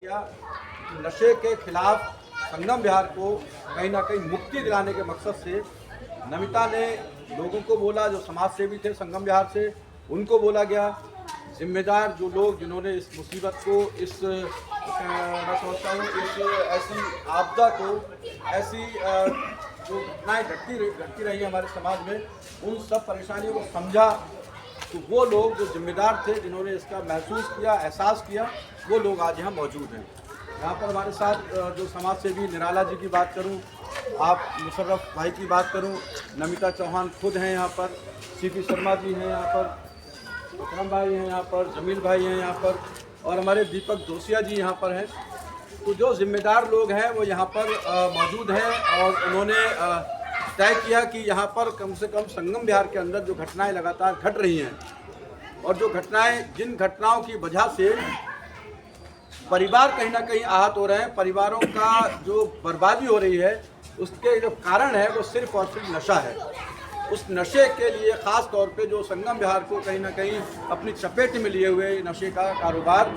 या नशे के खिलाफ संगम विहार को कहीं ना कहीं मुक्ति दिलाने के मकसद से नमिता ने लोगों को बोला, जो समाज सेवी थे संगम विहार से, उनको बोला गया। जिम्मेदार जो लोग जिन्होंने इस मुसीबत को, मैं समझता हूँ इस ऐसी आपदा को, ऐसी जो घटनाएँ घटती रही हमारे समाज में, उन सब परेशानियों को समझा, तो वो लोग जो जिम्मेदार थे, जिन्होंने इसका महसूस किया, एहसास किया, वो लोग आज यहाँ मौजूद हैं। यहाँ पर हमारे साथ जो समाज सेवी निराला जी की बात करूँ, आप मुशर्रफ भाई की बात करूँ, नमिता चौहान खुद हैं यहाँ पर, सीपी शर्मा जी हैं यहाँ पर, विक्रम भाई हैं यहाँ पर, जमील भाई हैं यहाँ पर, और हमारे दीपक जोशिया जी यहाँ पर हैं। तो जो जिम्मेदार लोग हैं वो यहाँ पर मौजूद हैं और उन्होंने तय किया कि यहाँ पर कम से कम संगम विहार के अंदर जो घटनाएं लगातार घट रही हैं, और जो घटनाएं, जिन घटनाओं की वजह से परिवार कहीं ना कहीं आहत हो रहे हैं, परिवारों का जो बर्बादी हो रही है, उसके जो कारण है वो सिर्फ और सिर्फ नशा है। उस नशे के लिए ख़ास तौर पे जो संगम विहार को कहीं ना कहीं अपनी चपेट में लिए हुए नशे का कारोबार,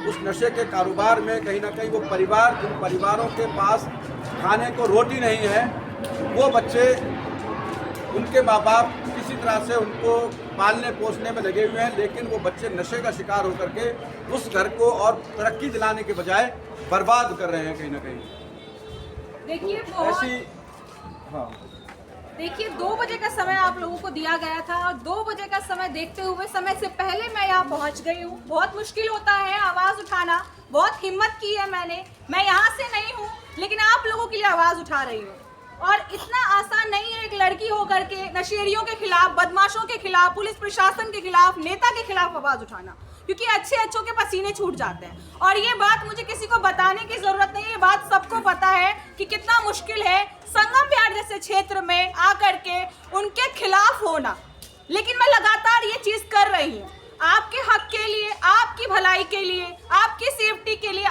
उस नशे के कारोबार में कहीं ना कहीं वो परिवार, जिन परिवारों के पास खाने को रोटी नहीं है, वो बच्चे, उनके माँ बाप किसी तरह से उनको पालने पोसने में लगे हुए हैं, लेकिन वो बच्चे नशे का शिकार होकर के उस घर को और तरक्की दिलाने के बजाय बर्बाद कर रहे हैं कहीं ना कहीं। देखिए तो ऐसी, हाँ, देखिए 2 बजे का समय आप लोगों को दिया गया था और 2 बजे का समय देखते हुए समय से पहले मैं यहाँ पहुँच गई हूँ। बहुत मुश्किल होता है आवाज़ उठाना, बहुत हिम्मत की है मैंने, मैं यहाँ से नहीं हूँ लेकिन आप लोगों के लिए आवाज़ उठा रही हूँ। और इतना आसान नहीं है एक लड़की होकर के नशेड़ियों के खिलाफ, बदमाशों के खिलाफ, पुलिस प्रशासन के खिलाफ, नेता के खिलाफ आवाज़ उठाना, क्योंकि अच्छे अच्छों के पसीने छूट जाते हैं। और ये बात मुझे किसी को बताने की ज़रूरत नहीं है, ये बात सबको पता है कि कितना मुश्किल है संगम विहार जैसे क्षेत्र में आकर के उनके खिलाफ होना। लेकिन मैं लगातार ये चीज़ कर रही हूँ, आपके हक के लिए, आपकी भलाई के लिए, आपकी सेफ्टी के लिए,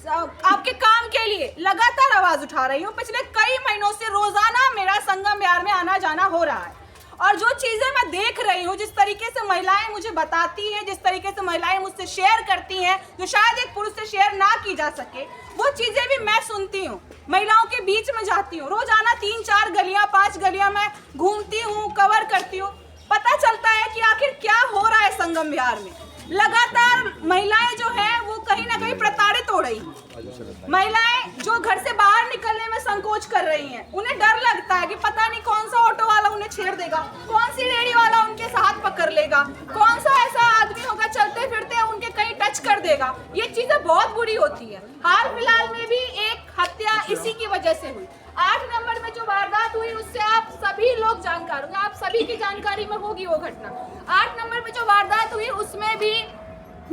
आपके काम के लिए लगातार आवाज़ उठा रही हूँ। पिछले कई महीनों से रोज़ाना मेरा संगम विहार में आना जाना हो रहा है, और जो चीज़ें मैं देख रही हूँ, जिस तरीके से महिलाएं मुझे बताती हैं, जिस तरीके से महिलाएं मुझसे शेयर करती हैं, जो शायद एक पुरुष से शेयर ना की जा सके, वो चीज़ें भी मैं सुनती हूँ। महिलाओं के बीच में जाती हूँ, रोज़ाना 3-4 गलियाँ, 5 गलियाँ मैं घूमती हूँ, कवर करती हूँ। पता चलता है कि आखिर क्या हो रहा है संगम विहार में। लगातार महिलाएं जो है वो कहीं ना कहीं प्रताड़ित हो रही हैं। महिलाएं जो घर से बाहर निकलने में संकोच कर रही हैं, उन्हें डर लगता है कि पता नहीं कौन सा ऑटो वाला उन्हें छेड़ देगा, कौन सी रेडी वाला उनके हाथ पकड़ लेगा, कौन सा ऐसा आदमी होगा चलते फिरते उनके कहीं टच कर देगा। ये चीजें बहुत बुरी होती है। हाल फिलहाल में भी एक हत्या इसी की वजह से हुई। 8 नंबर में जो वारदात हुई उससे आप सभी लोग जानकार होंगे, आप सभी की जानकारी में होगी वो घटना। 8 नंबर में जो वारदात हुई उसमें भी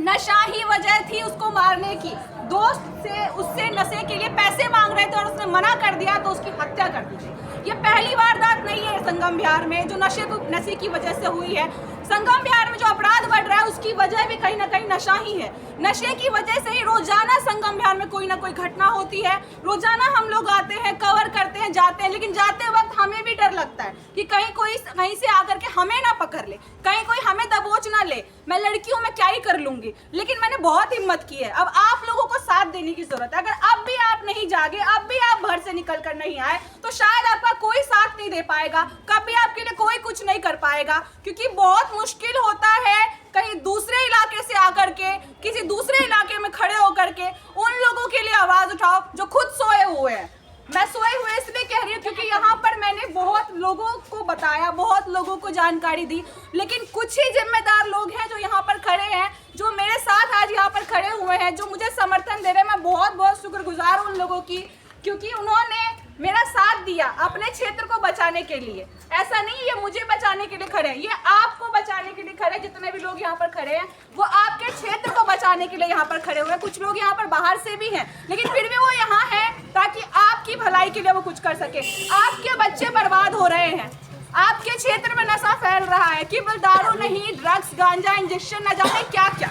नशा ही वजह थी उसको मारने की। दोस्त से उससे नशे के लिए पैसे मांग रहे थे और उसने मना कर दिया तो उसकी हत्या कर दी गई। ये पहली वारदात नहीं है संगम विहार में जो नशे की वजह से हुई है। संगम विहार में जो अपराध बढ़ रहा है उसकी वजह भी कहीं ना कहीं नशा ही है। नशे की वजह से ही रोजाना संगम विहार में कोई ना कोई घटना होती है। रोजाना हम लोग आते हैं, कवर करते हैं, जाते हैं, लेकिन जाते वक्त हमें भी डर लगता है कि कहीं से आकर के हमें ना पकड़ ले, कहीं कोई हमें दबोच ना ले। मैं लड़की हूँ, मैं क्या ही कर लूंगी, लेकिन मैंने बहुत हिम्मत की है। अब आप लोगों को साथ देने की जरूरत है। अगर अब भी आप नहीं जागे, अब भी आप घर से निकल कर नहीं आए, तो शायद आपका कोई साथ नहीं दे पाएगा, कभी आपके लिए कोई कुछ नहीं कर पाएगा, क्योंकि बहुत मुश्किल होता है कहीं दूसरे इलाके से आकर के, किसी दूसरे इलाके में खड़े होकर के उन लोगों के लिए आवाज उठाओ जो खुद सोए हुए हैं। मैं सोए हुए इसलिए कह रही हूँ क्योंकि यहाँ पर मैंने बहुत लोगों को बताया, बहुत लोगों को जानकारी दी, लेकिन कुछ ही जिम्मेदार लोग हैं जो यहाँ पर खड़े हैं, जो मेरे साथ आज यहाँ पर खड़े हुए हैं, जो मुझे समर्थन दे रहे हैं। मैं बहुत बहुत शुक्रगुजार हूँ उन लोगों की, क्योंकि उन्होंने मेरा साथ दिया अपने क्षेत्र को बचाने के लिए। ऐसा नहीं ये मुझे बचाने के लिए खड़े हैं, ये आपको बचाने के लिए खड़े। जितने भी लोग यहाँ पर खड़े हैं वो आपके क्षेत्र को बचाने के लिए यहाँ पर खड़े हुए हैं। कुछ लोग यहाँ पर बाहर से भी हैं, लेकिन फिर भी वो यहाँ हैं ताकि आपकी भलाई के लिए वो कुछ कर सके। आपके बच्चे बर्बाद हो रहे हैं, आपके क्षेत्र में नशा फैल रहा है, केवल दारू नहीं, ड्रग्स, गांजा, इंजेक्शन, न जाने क्या क्या।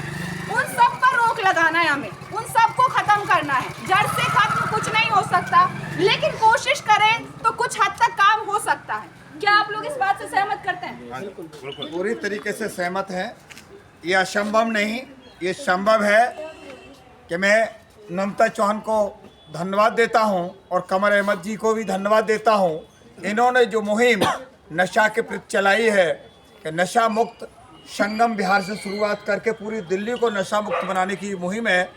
उन सब पर रोक लगाना है हमें, उन सबको खत्म करना है। जड़ से खत्म कुछ नहीं हो सकता, लेकिन कोशिश करें तो कुछ हद तक काम हो सकता है। क्या आप लोग इस बात से सहमत करते हैं? पूरी तरीके से सहमत हैं। ये असंभव नहीं, ये संभव है कि मैं नमिता चौहान को धन्यवाद देता हूं और कमर अहमद जी को भी धन्यवाद देता हूं। इन्होंने जो मुहिम नशा के प्रति चलाई है कि नशा मुक्त संगम बिहार से शुरुआत करके पूरी दिल्ली को नशा मुक्त बनाने की मुहिम है,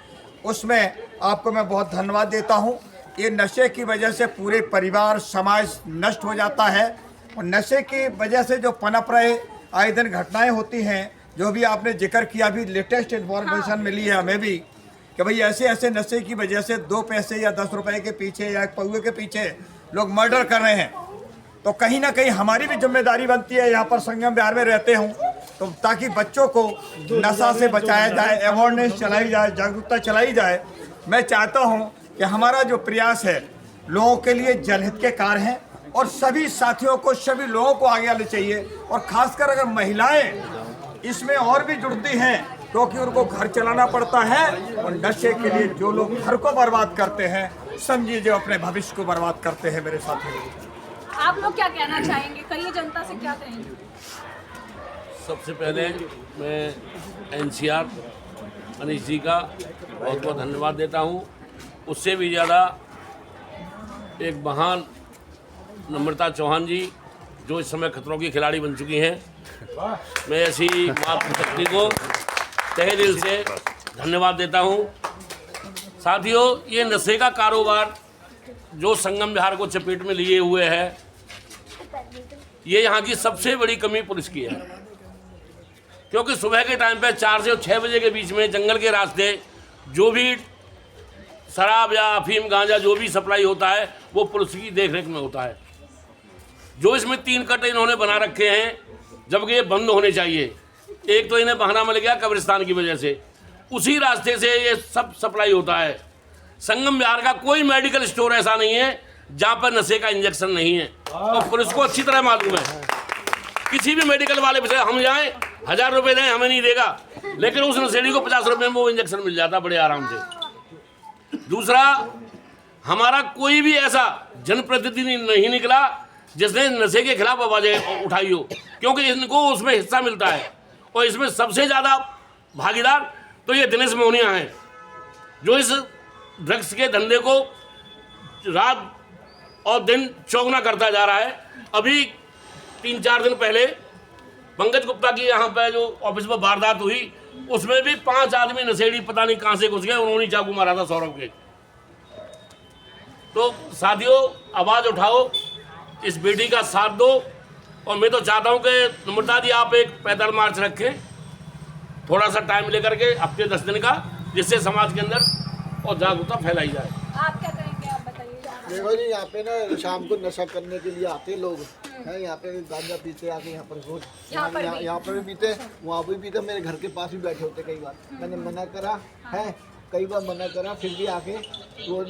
उसमें आपको मैं बहुत धन्यवाद देता हूं। ये नशे की वजह से पूरे परिवार समाज नष्ट हो जाता है और नशे की वजह से जो पनप रहे आए दिन घटनाएं होती हैं, जो भी आपने जिक्र किया, अभी लेटेस्ट इन्फॉर्मेशन मिली है हमें भी कि भाई ऐसे ऐसे नशे की वजह से 2 पैसे या 10 रुपए के पीछे या 1 पौवे के पीछे लोग मर्डर कर रहे हैं। तो कहीं ना कहीं हमारी भी जिम्मेदारी बनती है यहाँ पर संगम बिहार में रहते हूँ तो ताकि बच्चों को नशा से बचाया जाए, अवेयरनेस चलाई जाए, जागरूकता चलाई जाए। मैं चाहता हूँ कि हमारा जो प्रयास है लोगों के लिए जनहित के कार्य हैं और सभी साथियों को, सभी लोगों को आगे आना चाहिए और खासकर अगर महिलाएं इसमें और भी जुड़ती हैं क्योंकि उनको घर चलाना पड़ता है और नशे के लिए जो लोग घर को बर्बाद करते हैं, समझिए जो अपने भविष्य को बर्बाद करते हैं। मेरे साथी, आप लोग क्या कहना चाहेंगे? कहिए, जनता से क्या कहेंगे? सबसे पहले मैं एनसीआर अनीश जी का बहुत बहुत धन्यवाद देता हूँ। उससे भी ज़्यादा एक महान नम्रता चौहान जी जो इस समय खतरों की खिलाड़ी बन चुकी हैं। मैं ऐसी मातृशक्ति को तहे दिल से धन्यवाद देता हूँ। साथियों, ये नशे का कारोबार जो संगम बिहार को चपेट में लिए हुए है, ये यहाँ की सबसे बड़ी कमी पुलिस की है, क्योंकि सुबह के टाइम पे 4 से 6 बजे के बीच में जंगल के रास्ते जो भी शराब या अफीम गांजा जो भी सप्लाई होता है वो पुलिस की देखरेख में होता है। जो इसमें 3 कट इन्होंने बना रखे हैं, जबकि ये बंद होने चाहिए। एक तो इन्हें बहाना मिल गया कब्रिस्तान की वजह से, उसी रास्ते से ये सब सप्लाई होता है। संगम बिहार का कोई मेडिकल स्टोर ऐसा नहीं है जहाँ पर नशे का इंजेक्शन नहीं है और पुलिस को अच्छी तरह मालूम है। किसी भी मेडिकल वाले पे हम जाएं, 1000 रुपये दें, हमें नहीं देगा, लेकिन उस नशेड़ी को 50 रुपये में वो इंजेक्शन मिल जाता बड़े आराम से। दूसरा, हमारा कोई भी ऐसा जनप्रतिनिधि नहीं निकला जिसने नशे के खिलाफ आवाज़ें उठाई हो, क्योंकि इनको उसमें हिस्सा मिलता है और इसमें सबसे ज़्यादा भागीदार तो ये दिनेश मोहनिया हैं, जो इस ड्रग्स के धंधे को रात और दिन चौगुना करता जा रहा है। अभी 3-4 दिन पहले पंकज गुप्ता की यहाँ पे जो ऑफिस में वारदात हुई, उसमें भी 5 आदमी नशेड़ी पता नहीं कहाँ से घुस गए, उन्होंने चाकू मारा था सौरभ के। तो साथियों, आवाज़ उठाओ, इस बेटी का साथ दो। और मैं तो चाहता हूँ कि नम्रता जी आप एक पैदल मार्च रखें, थोड़ा सा टाइम लेकर के हफ्ते 10 दिन का, जिससे समाज के अंदर और जागरूकता फैलाई जाए। आप क्या करेंगे? आप बताइए। देखो जी, यहाँ पे ना शाम को नशा करने के लिए आते लोग हैं, यहाँ पे गांजा पीते आके यहाँ पर रोज, यहाँ पर भी पीते, वहाँ पे भी पीते, मेरे घर के पास भी बैठे होते। कई बार मैंने मना करा है, कई बार मना करा, फिर भी आके वो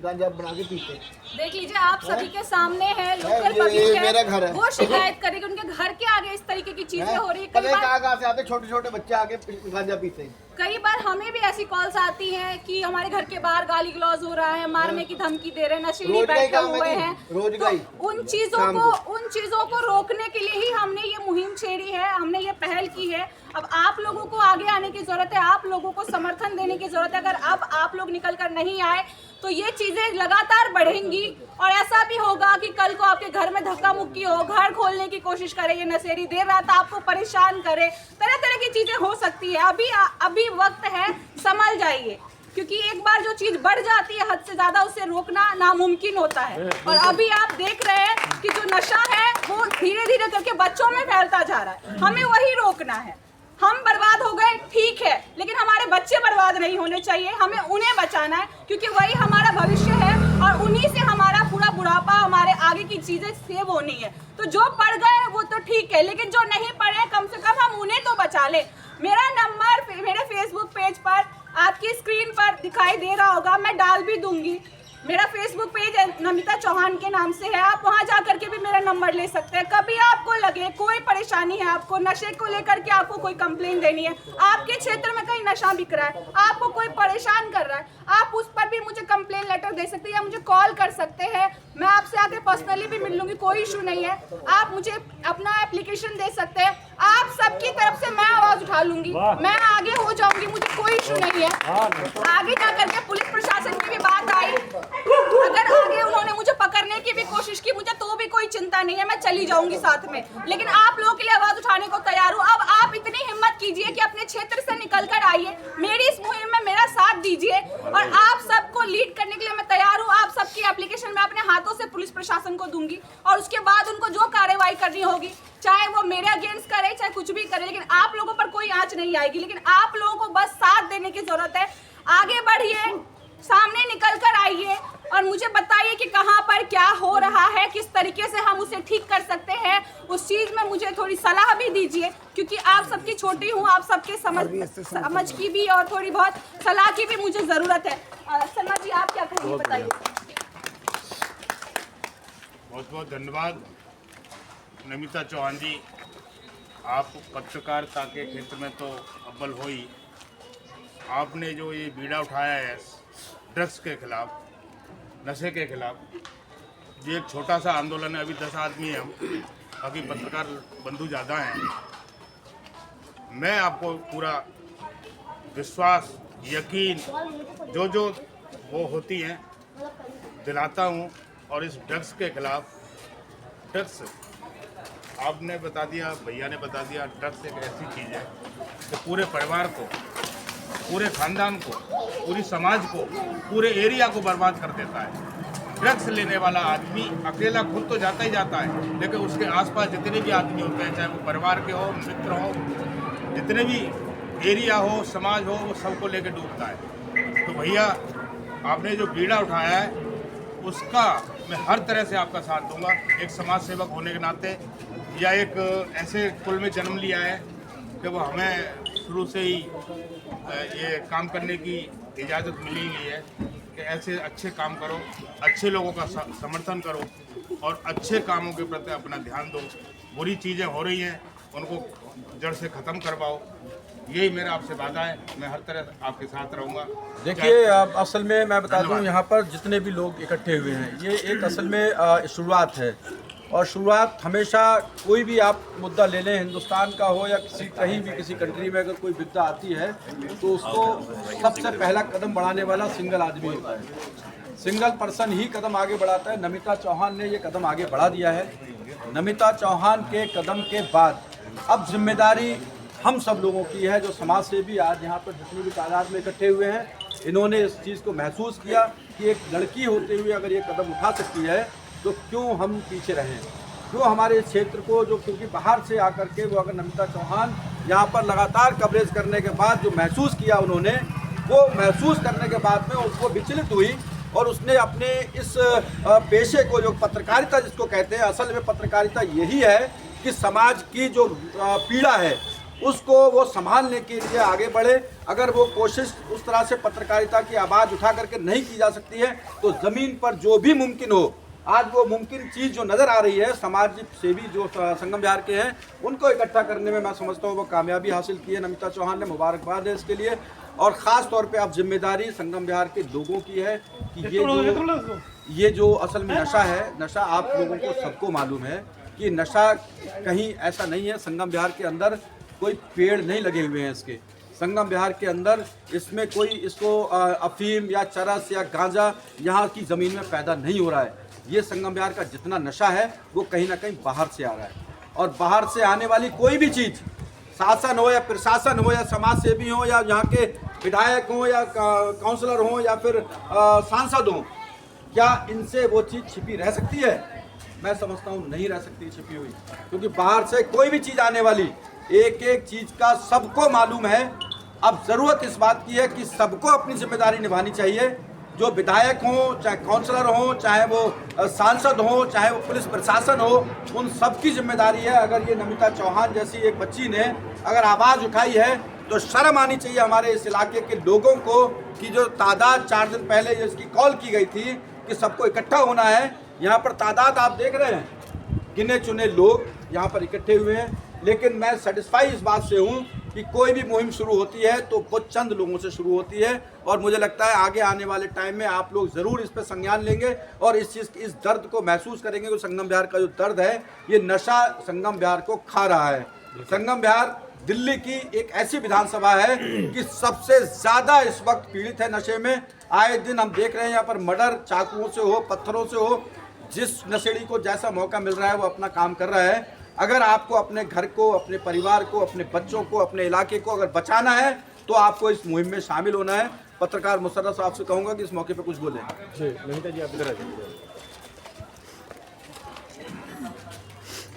गांजा बना के पीते। देख लीजिए, आप सभी के सामने है, लोकल पब्लिक है, मेरा घर है, वो शिकायत करेगी उनके घर के आगे इस तरीके की चीजें हो रही है। कहाँ से आते छोटे छोटे बच्चे आके गांजा पीते हैं। कई बार हमें भी ऐसी कॉल्स आती हैं कि हमारे घर के बाहर गाली गलौज हो रहा है, मारने की धमकी दे रहे हैं, नशेड़ी बैठे हुए हैं। तो उन चीजों को रोकने के लिए ही हमने ये मुहिम छेड़ी है, हमने ये पहल की है। अब आप लोगों को आगे आने की जरूरत है, आप लोगों को समर्थन देने की जरूरत है। अगर अब आप लोग निकल कर नहीं आए तो ये चीजें लगातार बढ़ेंगी और ऐसा भी होगा कि कल को आपके घर में धक्का मुक्की हो, घर खोलने की कोशिश करे ये नशेड़ी, देर रात आपको परेशान करे, तरह तरह की चीजें हो सकती है। अभी वक्त है, संभल जाइए, क्योंकि एक बार जो चीज बढ़ जाती है हद से ज्यादा, उसे रोकना नामुमकिन होता है। और अभी आप देख रहे हैं कि जो नशा है वो धीरे धीरे करके बच्चों में फैलता जा रहा है, हमें वही रोकना है। हम बर्बाद हो गए ठीक है, लेकिन हमारे बच्चे बर्बाद नहीं होने चाहिए, हमें उन्हें बचाना है, क्योंकि वही हमारा भविष्य है और उन्हीं से हमारा पूरा बुढ़ापा, हमारे आगे की चीजें सेव होनी है। तो जो पढ़ गए वो तो ठीक है, लेकिन जो नहीं पढ़े कम से कम हम उन्हें तो बचा ले। मेरा नंबर मेरे फेसबुक पेज पर आपकी स्क्रीन पर दिखाई दे रहा होगा, मैं डाल भी दूंगी। मेरा फेसबुक पेज नमिता चौहान के नाम से है, आप वहां जाकर के भी मेरा नंबर ले सकते हैं। कभी आपको लगे कोई परेशानी है, आपको नशे को लेकर के आपको कोई कंप्लेंट देनी है, आपके क्षेत्र में कहीं नशा बिक रहा है, आपको कोई परेशान कर रहा है, आप उस पर भी मुझे कंप्लेंट लेटर दे सकते हैं या मुझे कॉल कर सकते हैं। मैं आपसे आके पर्सनली भी मिल लूंगी, कोई इशू नहीं है। आप मुझे अपना एप्लीकेशन दे सकते हैं, आप सबकी तरफ से मैं आवाज उठा लूंगी, मैं आगे हो जाऊंगी, मुझे कोई इशू नहीं है। आगे जा करके पुलिस प्रशासन की भी बात आई, अगर आगे उन्होंने मुझे पकड़ने की भी कोशिश की मुझे तो भी कोई चिंता नहीं है, मैं चली जाऊंगी साथ में, लेकिन आप लोगों के लिए आवाज उठाने को तैयार हूँ। अब आप इतनी हिम्मत कीजिए कि अपने क्षेत्र से निकल कर आइए, मेरी इस मुहिम में मेरा साथ दीजिए और आप सबको लीड करने के लिए मैं तैयार हूँ। आप सबकी एप्लीकेशन मैं अपने हाथों से पुलिस प्रशासन को दूंगी और उसके बाद उनको जो कार्रवाई करनी होगी, चाहे वो मेरे अगेंस्ट करे चाहे कुछ भी करे, लेकिन आप लोगों पर कोई आंच नहीं आएगी। लेकिन आप लोगों को बस साथ देने की जरूरत है। आगे बढ़िए, सामने निकल कर आइए और मुझे बताइए कि कहाँ पर क्या हो रहा है, किस तरीके से हम उसे ठीक कर सकते हैं। उस चीज में मुझे थोड़ी सलाह भी दीजिए, क्योंकि आप सबकी छोटी हूँ, आप सबके समझ की भी और थोड़ी बहुत सलाह की भी मुझे जरूरत है। सलमा जी, आप क्या कहेंगे, बताइए। बहुत बहुत धन्यवाद नमिता चौहान जी, आप पत्रकारिता के क्षेत्र में तो अव्वल हो ही। आपने जो ये बीड़ा उठाया है ड्रग्स के खिलाफ, नशे के खिलाफ, ये एक छोटा सा आंदोलन है। अभी 10 आदमी हैं हम, बाकी पत्रकार बंधु ज़्यादा हैं। मैं आपको पूरा विश्वास, यकीन जो वो होती हैं दिलाता हूँ। और इस ड्रग्स के खिलाफ, ड्रग्स आपने बता दिया, भैया ने बता दिया, ड्रग्स एक ऐसी चीज़ है कि पूरे परिवार को, पूरे खानदान को, पूरी समाज को, पूरे एरिया को बर्बाद कर देता है। ड्रग्स लेने वाला आदमी अकेला खुद तो जाता ही जाता है, लेकिन उसके आसपास जितने भी आदमी होते हैं, चाहे वो परिवार के हो, मित्र हो, जितने भी एरिया हो, समाज हो, वो सबको लेके डूबता है। तो भैया, आपने जो बीड़ा उठाया है उसका मैं हर तरह से आपका साथ दूंगा। एक समाज सेवक होने के नाते, या एक ऐसे कुल में जन्म लिया है कि वो हमें शुरू से ही ये काम करने की इजाज़त मिली हुई है कि ऐसे अच्छे काम करो, अच्छे लोगों का समर्थन करो और अच्छे कामों के प्रति अपना ध्यान दो। बुरी चीज़ें हो रही हैं, उनको जड़ से ख़त्म करवाओ। यही मेरा आपसे वादा है, मैं हर तरह आपके साथ रहूँगा। देखिए, असल में मैं बता दूं, यहाँ पर जितने भी लोग इकट्ठे हुए हैं, ये एक असल में शुरुआत है। और शुरुआत हमेशा, कोई भी आप मुद्दा ले लें, हिंदुस्तान का हो या कहीं भी किसी कंट्री में अगर कोई विपदा आती है तो उसको सबसे पहला कदम बढ़ाने वाला सिंगल आदमी होता है, सिंगल पर्सन ही कदम आगे बढ़ाता है। नमिता चौहान ने ये कदम आगे बढ़ा दिया है। नमिता चौहान के कदम के बाद अब जिम्मेदारी हम सब लोगों की है, जो समाज सेवी आज यहाँ पर जितनी भी तादाद में इकट्ठे हुए हैं। इन्होंने इस चीज़ को महसूस किया कि एक लड़की होते हुए अगर ये कदम उठा सकती है तो क्यों हम पीछे रहें, क्यों हमारे क्षेत्र को, जो क्योंकि बाहर से आकर के वो, अगर नमिता चौहान यहाँ पर लगातार कवरेज करने के बाद जो महसूस किया उन्होंने, वो महसूस करने के बाद में उसको विचलित हुई और उसने अपने इस पेशे को, जो पत्रकारिता जिसको कहते हैं, असल में पत्रकारिता यही है कि समाज की जो पीड़ा है उसको वो संभालने के लिए आगे बढ़े। अगर वो कोशिश उस तरह से पत्रकारिता की आवाज़ उठा करके नहीं की जा सकती है तो ज़मीन पर जो भी मुमकिन हो, आज वो मुमकिन चीज़ जो नज़र आ रही है, समाज सेवी जो संगम बिहार के हैं उनको इकट्ठा करने में मैं समझता हूँ वो कामयाबी हासिल की है नमिता चौहान ने। मुबारकबाद है इसके लिए। और ख़ास तौर पे अब जिम्मेदारी संगम बिहार के लोगों की है कि ये जो असल में नशा है, नशा आप लोगों को सबको मालूम है कि नशा कहीं ऐसा नहीं है, संगम बिहार के अंदर कोई पेड़ नहीं लगे हुए हैं इसके, संगम बिहार के अंदर इसमें कोई इसको अफीम या चरस या गांजा यहाँ की ज़मीन में पैदा नहीं हो रहा है। ये संगम बिहार का जितना नशा है वो कहीं ना कहीं बाहर से आ रहा है। और बाहर से आने वाली कोई भी चीज़, शासन हो या प्रशासन हो या समाज सेवी हो या यहाँ के विधायक हो या काउंसलर हो या फिर सांसद हो, क्या इनसे वो चीज़ छिपी रह सकती है? मैं समझता हूँ नहीं रह सकती छिपी हुई, क्योंकि बाहर से कोई भी चीज़ आने वाली, एक एक चीज़ का सबको मालूम है। अब ज़रूरत इस बात की है कि सबको अपनी जिम्मेदारी निभानी चाहिए, जो विधायक हों, चाहे काउंसलर हों, चाहे वो सांसद हों, चाहे वो पुलिस प्रशासन हो, उन सब की जिम्मेदारी है। अगर ये नमिता चौहान जैसी एक बच्ची ने अगर आवाज़ उठाई है तो शर्म आनी चाहिए हमारे इस इलाके के लोगों को कि जो तादाद 4 दिन पहले इसकी कॉल की गई थी कि सबको इकट्ठा होना है, यहाँ पर तादाद आप देख रहे हैं, गिने चुने लोग यहाँ पर इकट्ठे हुए हैं। लेकिन मैं सेटिस्फाई इस बात से हूँ कि कोई भी मुहिम शुरू होती है तो वो चंद लोगों से शुरू होती है, और मुझे लगता है आगे आने वाले टाइम में आप लोग ज़रूर इस पर संज्ञान लेंगे और इस दर्द को महसूस करेंगे कि संगम विहार का जो दर्द है, ये नशा संगम विहार को खा रहा है। संगम विहार दिल्ली की एक ऐसी विधानसभा है कि सबसे ज़्यादा इस वक्त पीड़ित है नशे में। आए दिन हम देख रहे हैं यहाँ पर मर्डर चाकुओं से हो, पत्थरों से हो, जिस नशेड़ी को जैसा मौका मिल रहा है वो अपना काम कर रहा है। अगर आपको अपने घर को, अपने परिवार को, अपने बच्चों को, अपने इलाके को अगर बचाना है तो आपको इस मुहिम में शामिल होना है। पत्रकार मुशर्रफ साहब से कहूँगा कि इस मौके पर कुछ बोलें। जी नमिता जी, आप इधर आ जाइए।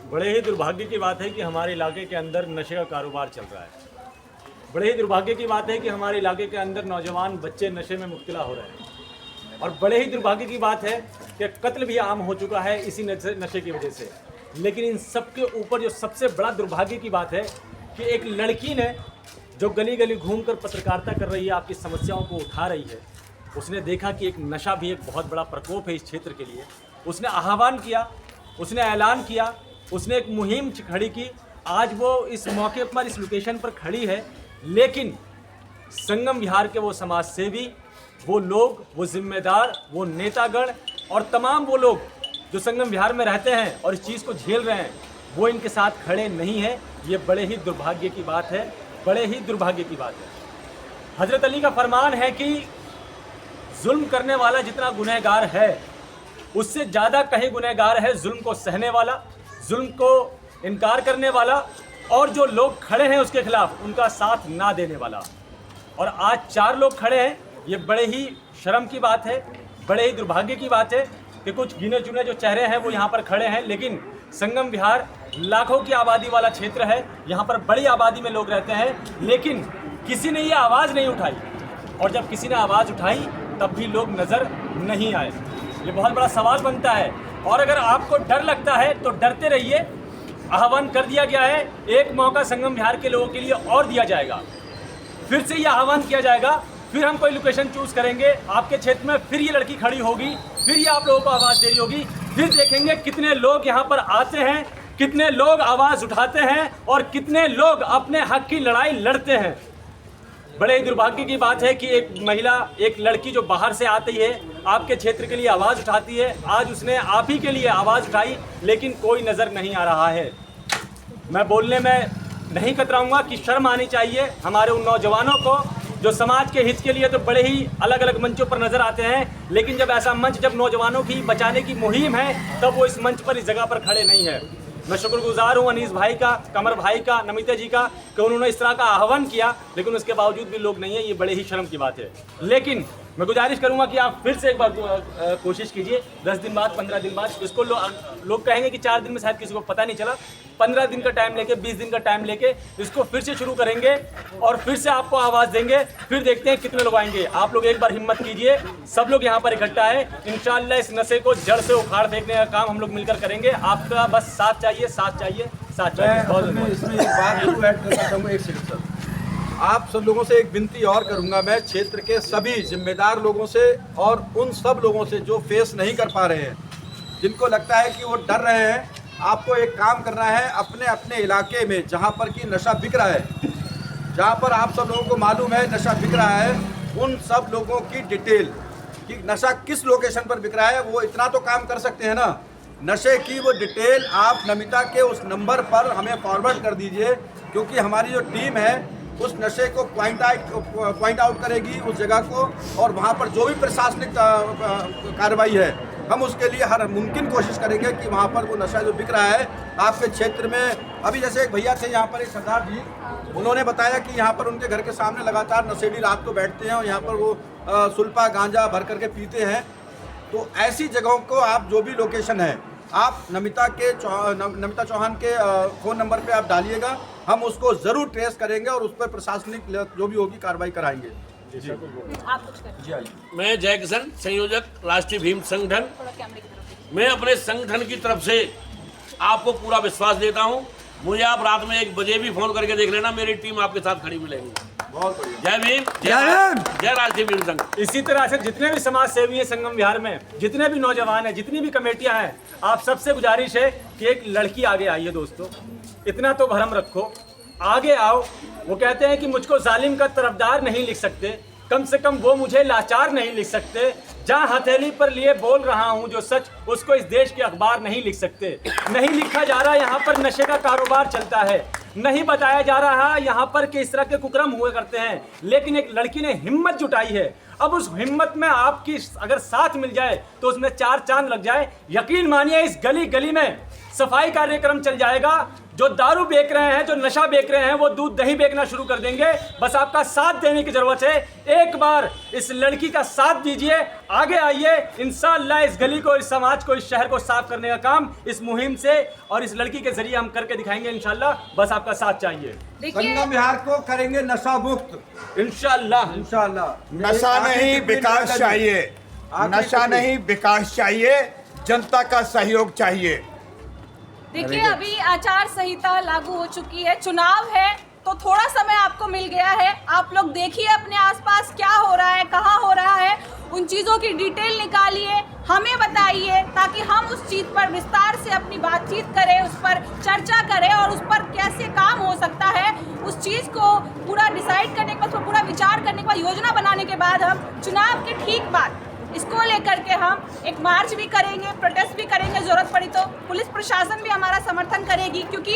बड़े ही दुर्भाग्य की बात है कि हमारे इलाके के अंदर नशे का कारोबार चल रहा है। बड़े ही दुर्भाग्य की बात है कि हमारे इलाके के अंदर नौजवान बच्चे नशे में मुब्तला हो रहे हैं, और बड़े ही दुर्भाग्य की बात है कि कत्ल भी आम हो चुका है इसी नशे की वजह से। लेकिन इन सब के ऊपर जो सबसे बड़ा दुर्भाग्य की बात है कि एक लड़की ने जो गली गली घूमकर पत्रकारिता कर रही है, आपकी समस्याओं को उठा रही है, उसने देखा कि एक नशा भी एक बहुत बड़ा प्रकोप है इस क्षेत्र के लिए। उसने आह्वान किया, उसने ऐलान किया, उसने एक मुहिम खड़ी की। आज वो इस मौके पर, इस लोकेशन पर खड़ी है, लेकिन संगम विहार के वो समाज सेवी, वो लोग, वो जिम्मेदार, वो नेतागण और तमाम वो लोग जो संगम विहार में रहते हैं और इस चीज़ को झेल रहे हैं, वो इनके साथ खड़े नहीं हैं। ये बड़े ही दुर्भाग्य की बात है, बड़े ही दुर्भाग्य की बात है। हजरत अली का फरमान है कि जुल्म करने वाला जितना गुनहगार है, उससे ज़्यादा कहीं गुनहगार है जुल्म को सहने वाला, जुल्म को इनकार करने वाला, और जो लोग खड़े हैं उसके खिलाफ उनका साथ ना देने वाला। और आज 4 लोग खड़े हैं, ये बड़े ही शर्म की बात है, बड़े ही दुर्भाग्य की बात है कि कुछ गिने चुने जो चेहरे हैं वो यहाँ पर खड़े हैं। लेकिन संगम विहार लाखों की आबादी वाला क्षेत्र है, यहाँ पर बड़ी आबादी में लोग रहते हैं, लेकिन किसी ने ये आवाज़ नहीं उठाई, और जब किसी ने आवाज़ उठाई तब भी लोग नज़र नहीं आए। ये बहुत बड़ा सवाल बनता है, और अगर आपको डर लगता है तो डरते रहिए। आह्वान कर दिया गया है, एक मौका संगम विहार के लोगों के लिए और दिया जाएगा, फिर से ये आह्वान किया जाएगा, फिर हम कोई लोकेशन चूज़ करेंगे आपके क्षेत्र में, फिर ये लड़की खड़ी होगी, फिर ये आप लोगों को आवाज़ दे रही होगी, फिर देखेंगे कितने लोग यहाँ पर आते हैं, कितने लोग आवाज़ उठाते हैं और कितने लोग अपने हक की लड़ाई लड़ते हैं। बड़े ही दुर्भाग्य की बात है कि एक महिला, एक लड़की जो बाहर से आती है, आपके क्षेत्र के लिए आवाज़ उठाती है। आज उसने आप ही के लिए आवाज़ उठाई, लेकिन कोई नज़र नहीं आ रहा है। मैं बोलने में नहीं कतराऊंगा कि शर्म आनी चाहिए हमारे उन नौजवानों को जो समाज के हित के लिए तो बड़े ही अलग अलग मंचों पर नजर आते हैं, लेकिन जब ऐसा मंच, जब नौजवानों की बचाने की मुहिम है, तब वो इस मंच पर, इस जगह पर खड़े नहीं है। मैं शुक्रगुजार हूँ अनीस भाई का, कमर भाई का, नमिता जी का, कि उन्होंने इस तरह का आह्वान किया, लेकिन उसके बावजूद भी लोग नहीं है। ये बड़े ही शर्म की बात है। लेकिन मैं गुजारिश करूंगा कि आप फिर से एक बार कोशिश कीजिए, 10 दिन बाद, 15 दिन बाद। इसको लोग कहेंगे कि 4 दिन में शायद किसी को पता नहीं चला, 15 दिन का टाइम लेके, 20 दिन का टाइम लेके इसको फिर से शुरू करेंगे और फिर से आपको आवाज़ देंगे। फिर देखते हैं कितने लोग आएंगे। आप लोग एक बार हिम्मत कीजिए, सब लोग यहाँ पर इकट्ठा है। इंशाअल्लाह इस नशे को जड़ से उखाड़ फेंकने का काम हम लोग मिलकर करेंगे। आपका बस साथ चाहिए, साथ चाहिए, साथ चाहिए। इसमें एक बात जरूर ऐड करना चाहूँगा, एक सेकंड सर। आप सब लोगों से एक विनती और करूंगा मैं, क्षेत्र के सभी जिम्मेदार लोगों से और उन सब लोगों से जो फेस नहीं कर पा रहे हैं, जिनको लगता है कि वो डर रहे हैं, आपको एक काम करना है, अपने अपने इलाके में जहाँ पर कि नशा बिक रहा है, जहाँ पर आप सब लोगों को मालूम है नशा बिक रहा है, उन सब लोगों की डिटेल कि नशा किस लोकेशन पर बिक रहा है, वो इतना तो काम कर सकते हैं ना, नशे की वो डिटेल आप नमिता के उस नंबर पर हमें फॉरवर्ड कर दीजिए, क्योंकि हमारी जो टीम है उस नशे को पॉइंट आउट करेगी उस जगह को, और वहाँ पर जो भी प्रशासनिक कार्रवाई है हम उसके लिए हर मुमकिन कोशिश करेंगे कि वहाँ पर वो नशा जो बिक रहा है आपके क्षेत्र में। अभी जैसे एक भैया थे यहाँ पर, एक सरदार जी, उन्होंने बताया कि यहाँ पर उनके घर के सामने लगातार नशेड़ी रात को बैठते हैं और यहाँ पर वो सुल्फा गांजा भर करके पीते हैं। तो ऐसी जगहों को आप जो भी लोकेशन है, आप नमिता चौहान के फ़ोन नंबर पे आप डालिएगा, हम उसको ज़रूर ट्रेस करेंगे और उस पर प्रशासनिक जो भी होगी कार्रवाई कराएंगे। जी आप कुछ करें। जी आइए। मैं जय किशन, संयोजक राष्ट्रीय भीम संगठन। थोड़ा कैमरे की तरफ। मैं अपने संगठन की तरफ से आपको पूरा विश्वास देता हूं। मुझे आप रात में 1 बजे भी फोन करके देख लेना, मेरी टीम आपके साथ खड़ी मिलेगी। बहुत बढ़िया। जय भीम, जय राष्ट्रीय भीम संघ। इसी तरह से जितने भी समाज सेवी हैं संगम विहार में, जितने भी नौजवान हैं, जितनी भी कमेटियां हैं, आप सबसे गुजारिश है कि एक लड़की आगे आई है। दोस्तों, इतना तो भरम रखो आगे आओ। वो कहते हैं कि मुझको जालिम का तरफदार नहीं लिख सकते, कम से कम वो मुझे लाचार नहीं लिख सकते। जहाँ हथेली पर लिए बोल रहा हूँ जो सच, उसको इस देश के अखबार नहीं लिख सकते। नहीं लिखा जा रहा यहाँ पर नशे का कारोबार चलता है, नहीं बताया जा रहा यहाँ पर कि इस तरह के कुकर्म हुए करते हैं, लेकिन एक लड़की ने हिम्मत जुटाई है। अब उस हिम्मत में आपकी अगर साथ मिल जाए तो उसमें 4 चांद लग जाए। यकीन मानिए इस गली गली में सफाई कार्यक्रम चल जाएगा। जो दारू बेच रहे हैं, जो नशा बेच रहे हैं, वो दूध दही बेचना शुरू कर देंगे। बस आपका साथ देने की जरूरत है। एक बार इस लड़की का साथ दीजिए, आगे आइए। इंशाअल्लाह इस गली को, इस समाज को, इस शहर को साफ करने का काम इस मुहिम से और इस लड़की के जरिए हम करके दिखाएंगे इंशाअल्लाह। बस आपका साथ चाहिए। संगम विहार को करेंगे नशा मुक्त इंशाअल्लाह। इंशाअल्लाह। नशा नहीं विकास चाहिए, नशा नहीं विकास चाहिए, जनता का सहयोग चाहिए। देखिए, अभी आचार संहिता लागू हो चुकी है, चुनाव है, तो थोड़ा समय आपको मिल गया है। आप लोग देखिए अपने आसपास क्या हो रहा है, कहाँ हो रहा है, उन चीज़ों की डिटेल निकालिए, हमें बताइए, ताकि हम उस चीज़ पर विस्तार से अपनी बातचीत करें, उस पर चर्चा करें और उस पर कैसे काम हो सकता है, उस चीज़ को पूरा डिसाइड करने के बाद, उस पर पूरा विचार करने के बाद, योजना बनाने के बाद हम चुनाव के ठीक बाद इसको लेकर के हम एक मार्च भी करेंगे, प्रोटेस्ट भी करेंगे, जरूरत पड़ी तो पुलिस प्रशासन भी हमारा समर्थन करेगी, क्योंकि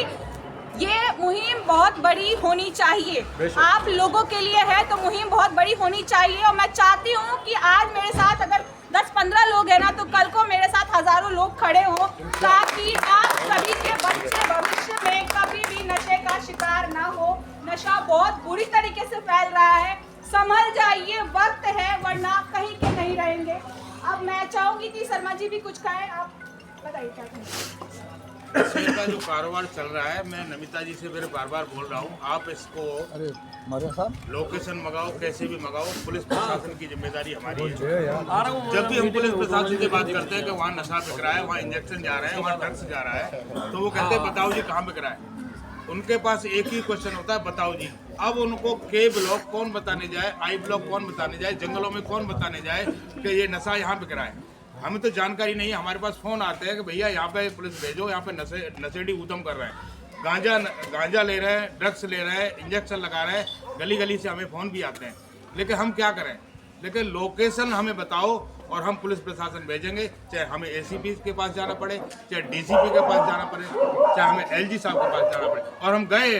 ये मुहिम बहुत बड़ी होनी चाहिए। आप लोगों के लिए है तो मुहिम बहुत बड़ी होनी चाहिए। और मैं चाहती हूँ कि आज मेरे साथ अगर 10-15 लोग हैं ना, तो कल को मेरे साथ हजारों लोग खड़े हों, ताकि आप सभी के बच्चे भविष्य में कभी भी नशे का शिकार ना हो। नशा बहुत बुरी तरीके से फैल रहा है, संभल जाइए, वक्त है, वरना कहीं के नहीं रहेंगे। अब मैं चाहूंगी कि शर्मा जी भी कुछ कहें, आप बताइए क्या कहें। नशे का जो कारोबार चल रहा है, मैं नमिता जी से फिर बार बार बोल रहा हूँ, आप इसको लोकेशन मंगाओ, कैसे भी मंगाओ, पुलिस प्रशासन की जिम्मेदारी हमारी है। जब भी हम पुलिस प्रशासन से बात करते हैं कि वहाँ नशा बिक रहा है, वहाँ इंजेक्शन जा रहा है, वहाँ ड्रग्स जा रहा है, तो वो कहते हैं बताओ जी कहाँ बिक रहा है। उनके पास एक ही क्वेश्चन होता है, बताओ जी। अब उनको के ब्लॉक कौन बताने जाए, आई ब्लॉक कौन बताने जाए, जंगलों में कौन बताने जाए कि ये नशा यहाँ बिक रहा है। हमें तो जानकारी नहीं है। हमारे पास फ़ोन आते हैं कि भैया यहाँ पे पुलिस भेजो, यहाँ पे नशेड़ी उद्यम कर रहे हैं, गांजा ले रहे हैं, ड्रग्स ले रहे हैं, इंजेक्शन लगा रहे हैं, गली गली से हमें फ़ोन भी आते हैं। लेकिन हम क्या करें, लेकिन लोकेशन हमें बताओ और हम पुलिस प्रशासन भेजेंगे, चाहे हमें एसीपी के पास जाना पड़े, चाहे डीसीपी के पास जाना पड़े, चाहे हमें एलजी साहब के पास जाना पड़े। और हम गए,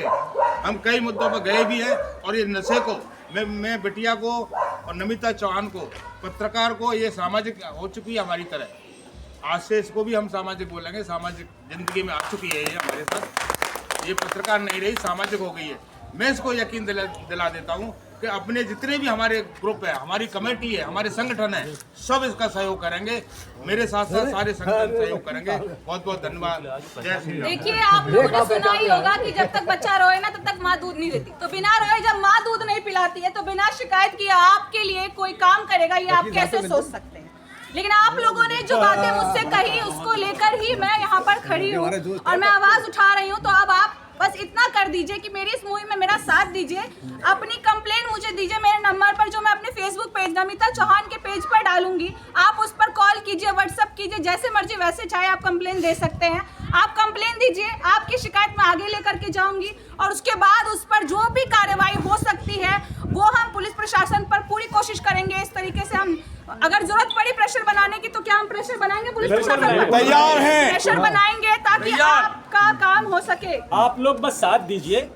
हम कई मुद्दों पर गए भी हैं। और ये नशे को मैं बिटिया को और नमिता चौहान को, पत्रकार को, ये सामाजिक हो चुकी है हमारी तरह। आज से इसको भी हम सामाजिक बोलेंगे, सामाजिक जिंदगी में आ चुकी है ये हमारे साथ। ये पत्रकार नहीं रही, सामाजिक हो गई है। मैं इसको यकीन दिला देता हूँ कि अपने जितने भी हमारे ग्रुप है, हमारी कमेटी है, हमारे संगठन है, सब इसका सहयोग करेंगे। मेरे साथ साथ सारे संगठन सहयोग करेंगे। बहुत बहुत धन्यवाद। जय श्री राम। देखिए, आप लोगों ने सुना ही होगा कि जब तक बच्चा रोए ना तब तक माँ दूध नहीं देती। तो बिना रोए जब माँ दूध नहीं पिलाती है, तो बिना शिकायत किए आपके लिए कोई काम करेगा, ये आप कैसे सोच सकते हैं। लेकिन आप लोगों ने जो बातें मुझसे कही, उसको लेकर ही मैं यहाँ पर खड़ी हूँ और मैं आवाज उठा रही हूँ। तो अब आप बस इतना कर दीजिए कि मेरी इस मुहिम में मेरा साथ दीजिए, अपनी कंप्लेंट मुझे दीजिए मेरे नंबर पर, जो मैं अपने फेसबुक पेज नमिता चौहान के पेज पर डालूंगी। आप उस पर कॉल कीजिए, व्हाट्सएप कीजिए, जैसे मर्जी वैसे चाहे आप कंप्लेंट दे सकते हैं। आप कंप्लेंट दीजिए, आपकी शिकायत मैं आगे लेकर के जाऊंगी और उसके बाद उस पर जो भी कार्रवाई हो सकती है वो हम पुलिस प्रशासन पर पूरी कोशिश करेंगे। इस तरीके से हम, अगर जरूरत पड़ी प्रेशर बनाने की, तो क्या हम प्रेशर बनाएंगे पुलिस प्रशासन पर? तैयार हैं। प्रेशर बनाएंगे ताकि आपका काम हो सके। आप लोग बस साथ दीजिए।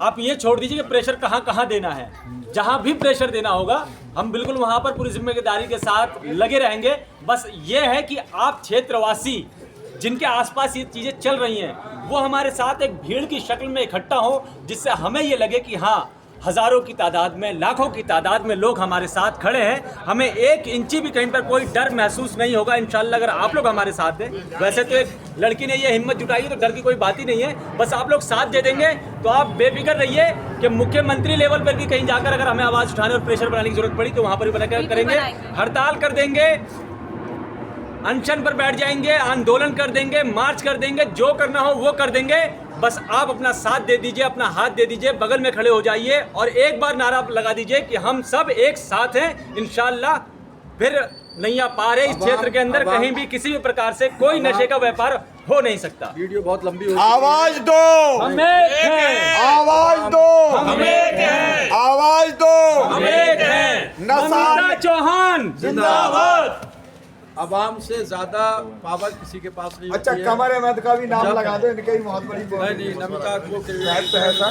आप ये छोड़ दीजिए कि प्रेशर कहाँ कहाँ देना है। जहाँ भी प्रेशर देना होगा हम बिल्कुल वहाँ पर पूरी जिम्मेदारी के साथ लगे रहेंगे। बस ये है कि आप क्षेत्रवासी जिनके आसपास ये चीज़ें चल रही हैं, वो हमारे साथ एक भीड़ की शक्ल में इकट्ठा हो, जिससे हमें ये लगे कि हाँ, हज़ारों की तादाद में, लाखों की तादाद में लोग हमारे साथ खड़े हैं। हमें एक इंची भी कहीं पर कोई डर महसूस नहीं होगा इंशाल्लाह, अगर आप लोग हमारे साथ दें। वैसे तो एक लड़की ने ये हिम्मत जुटाई है, तो डर की कोई बात ही नहीं है। बस आप लोग साथ दे देंगे तो आप बेफिक्र रहिए कि मुख्यमंत्री लेवल पर भी कहीं जाकर अगर हमें आवाज़ उठाने और प्रेशर बनाने की जरूरत पड़ी तो वहाँ पर भी बना करेंगे, हड़ताल कर देंगे, अनशन पर बैठ जाएंगे, आंदोलन कर देंगे, मार्च कर देंगे, जो करना हो वो कर देंगे। बस आप अपना साथ दे दीजिए, अपना हाथ दे दीजिए, बगल में खड़े हो जाइए और एक बार नारा लगा दीजिए कि हम सब एक साथ हैं। इंशाल्लाह फिर नैया पार है। इस क्षेत्र के अंदर कहीं भी किसी भी प्रकार से कोई नशे का व्यापार हो नहीं सकता। वीडियो बहुत लंबी हो आवाज दो, हम एक हैं, आवाज दो, हम एक हैं, आवाज दो, हम एक हैं। नशा नमिता चौहान जिंदाबाद। आवाम से ज्यादा पावर किसी के पास नहीं अच्छा, होती है। कमर अहमद का भी नाम लगा दो, इनके भी बहुत बड़ी नहीं, नमिता को है सर।